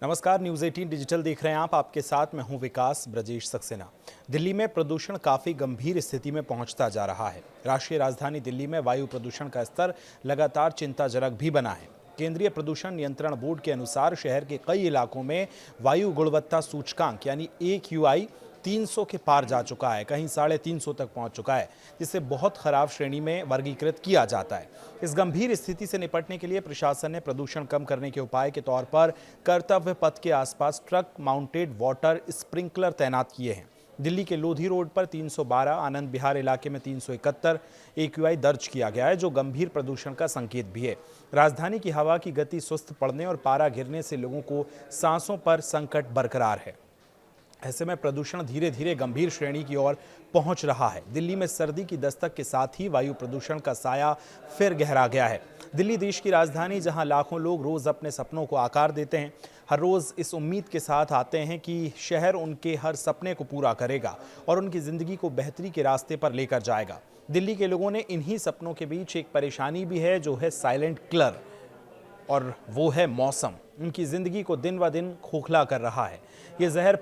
नमस्कार, news 18 digital देख रहे हैं आप। आपके साथ मैं हूं विकास ब्रजेश सक्सेना। दिल्ली में प्रदूषण काफ़ी गंभीर स्थिति में पहुंचता जा रहा है। राष्ट्रीय राजधानी दिल्ली में वायु प्रदूषण का स्तर लगातार चिंताजनक भी बना है। केंद्रीय प्रदूषण नियंत्रण बोर्ड के अनुसार शहर के कई इलाकों में वायु गुणवत्ता सूचकांक यानी AQI 300 के पार जा चुका है, कहीं 350 तक पहुंच चुका है, जिसे बहुत खराब श्रेणी में वर्गीकृत किया जाता है। इस गंभीर स्थिति से निपटने के लिए प्रशासन ने प्रदूषण कम करने के उपाय के तौर पर कर्तव्य पथ के आसपास ट्रक माउंटेड वाटर स्प्रिंकलर तैनात किए हैं। दिल्ली के लोधी रोड पर 312, आनंद विहार इलाके में 371 AQI दर्ज किया गया है, जो गंभीर प्रदूषण का संकेत भी है। राजधानी की हवा की गति सुस्त पड़ने और पारा गिरने से लोगों को सांसों पर संकट बरकरार है। ऐसे में प्रदूषण धीरे धीरे गंभीर श्रेणी की ओर पहुंच रहा है। दिल्ली में सर्दी की दस्तक के साथ ही वायु प्रदूषण का साया फिर गहरा गया है। दिल्ली देश की राजधानी, जहां लाखों लोग रोज अपने सपनों को आकार देते हैं, हर रोज इस उम्मीद के साथ आते हैं कि शहर उनके हर सपने को पूरा करेगा और उनकी जिंदगी को बेहतरी के रास्ते पर लेकर जाएगा। दिल्ली के लोगों ने इन्हीं सपनों के बीच एक परेशानी भी है, जो है साइलेंट किलर, और वो है मौसम। उनकी जिंदगी को दिन ब दिन खोखला कर रहा है। ये जहर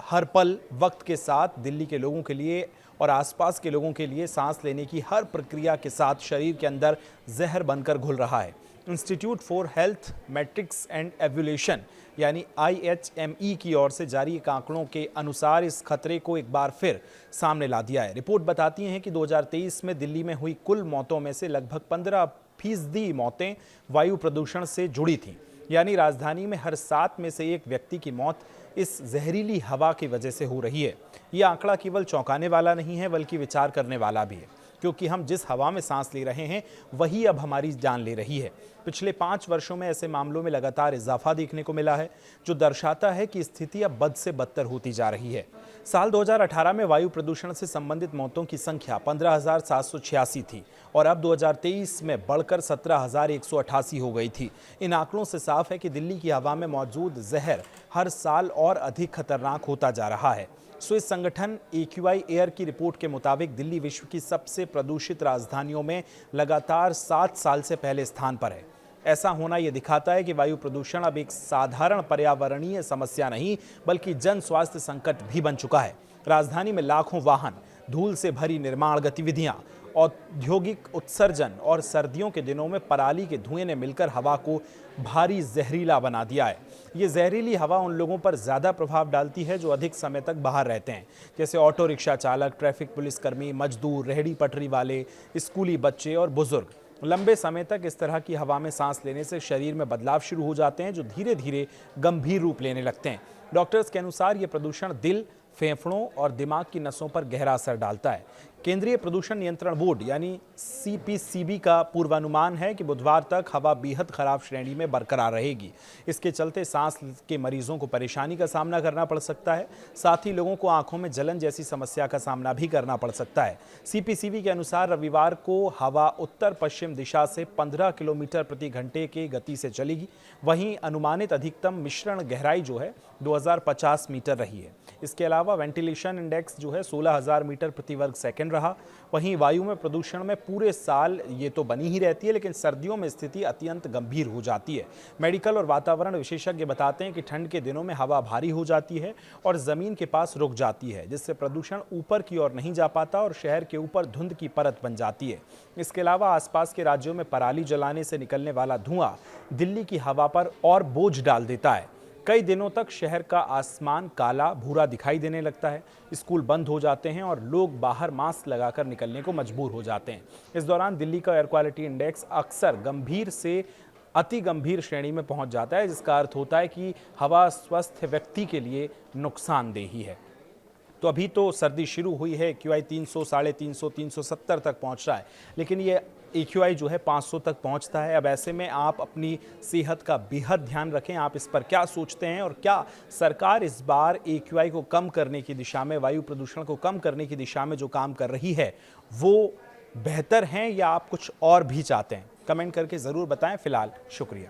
हर पल वक्त के साथ दिल्ली के लोगों के लिए और आसपास के लोगों के लिए सांस लेने की हर प्रक्रिया के साथ शरीर के अंदर जहर बनकर घुल रहा है। Institute for health matrix and evolution यानी IHME की ओर से जारी एक आंकड़ों के अनुसार इस खतरे को एक बार फिर सामने ला दिया है। रिपोर्ट बताती है कि 2023 में दिल्ली में हुई कुल मौतों में से लगभग 15% मौतें वायु प्रदूषण से जुड़ी थीं। यानी राजधानी में हर 7 में से एक व्यक्ति की मौत इस जहरीली हवा की वजह से हो रही है। यह आंकड़ा केवल चौंकाने वाला नहीं है, बल्कि विचार करने वाला भी है, क्योंकि हम जिस हवा में सांस ले रहे हैं वही अब हमारी जान ले रही है। पिछले 5 वर्षों में ऐसे मामलों में लगातार इजाफा देखने को मिला है, जो दर्शाता है कि स्थिति अब बद से बदतर होती जा रही है। साल 2018 में वायु प्रदूषण से संबंधित मौतों की संख्या 15,786 थी और अब 2023 में बढ़कर 17,188 हो गई थी। इन आंकड़ों से साफ है कि दिल्ली की हवा में मौजूद जहर हर साल और अधिक खतरनाक होता जा रहा है। स्विस संगठन AQI एयर की रिपोर्ट के मुताबिक दिल्ली विश्व की सबसे प्रदूषित राजधानियों में लगातार 7 साल से पहले स्थान पर है। ऐसा होना यह दिखाता है कि वायु प्रदूषण अब एक साधारण पर्यावरणीय समस्या नहीं, बल्कि जन स्वास्थ्य संकट भी बन चुका है। राजधानी में लाखों वाहन, धूल से भरी निर्माण गतिविधियां, औद्योगिक उत्सर्जन और सर्दियों के दिनों में पराली के धुएं ने मिलकर हवा को भारी जहरीला बना दिया है। ये जहरीली हवा उन लोगों पर ज़्यादा प्रभाव डालती है जो अधिक समय तक बाहर रहते हैं, जैसे ऑटो रिक्शा चालक, ट्रैफिक पुलिसकर्मी, मजदूर, रेहड़ी पटरी वाले, स्कूली बच्चे और बुजुर्ग। लंबे समय तक इस तरह की हवा में सांस लेने से शरीर में बदलाव शुरू हो जाते हैं, जो धीरे धीरे गंभीर रूप लेने लगते हैं। डॉक्टर्स के अनुसार ये प्रदूषण दिल, फेफड़ों और दिमाग की नसों पर गहरा असर डालता है। केंद्रीय प्रदूषण नियंत्रण बोर्ड यानी CPCB का पूर्वानुमान है कि बुधवार तक हवा बेहद खराब श्रेणी में बरकरार रहेगी। इसके चलते सांस के मरीजों को परेशानी का सामना करना पड़ सकता है। साथ ही लोगों को आंखों में जलन जैसी समस्या का सामना भी करना पड़ सकता है। CPCB के अनुसार रविवार को हवा उत्तर पश्चिम दिशा से 15 किलोमीटर प्रति घंटे की गति से चलेगी। वहीं अनुमानित अधिकतम मिश्रण गहराई जो है 2050 मीटर रही है। इसके अलावा वेंटिलेशन इंडेक्स जो है 16,000 मीटर प्रति वर्ग सेकंड रहा। वहीं वायु में प्रदूषण में पूरे साल ये तो बनी ही रहती है, लेकिन सर्दियों में स्थिति अत्यंत गंभीर हो जाती है। मेडिकल और वातावरण विशेषज्ञ बताते हैं कि ठंड के दिनों में हवा भारी हो जाती है और जमीन के पास रुक जाती है, जिससे प्रदूषण ऊपर की ओर नहीं जा पाता और शहर के ऊपर धुंध की परत बन जाती है। इसके अलावा आसपास के राज्यों में पराली जलाने से निकलने वाला धुआं दिल्ली की हवा पर और बोझ डाल देता है। कई दिनों तक शहर का आसमान काला भूरा दिखाई देने लगता है। स्कूल बंद हो जाते हैं और लोग बाहर मास्क लगाकर निकलने को मजबूर हो जाते हैं। इस दौरान दिल्ली का एयर क्वालिटी इंडेक्स अक्सर गंभीर से अति गंभीर श्रेणी में पहुंच जाता है, जिसका अर्थ होता है कि हवा स्वस्थ व्यक्ति के लिए नुकसानदेही है। तो अभी तो सर्दी शुरू हुई है, AQI 300, 350, 370 तक पहुंच रहा है, लेकिन ये AQI जो है 500 तक पहुंचता है। अब ऐसे में आप अपनी सेहत का बेहद ध्यान रखें। आप इस पर क्या सोचते हैं और क्या सरकार इस बार AQI को कम करने की दिशा में, वायु प्रदूषण को कम करने की दिशा में जो काम कर रही है वो बेहतर हैं, या आप कुछ और भी चाहते हैं? कमेंट करके ज़रूर बताएं। फिलहाल शुक्रिया।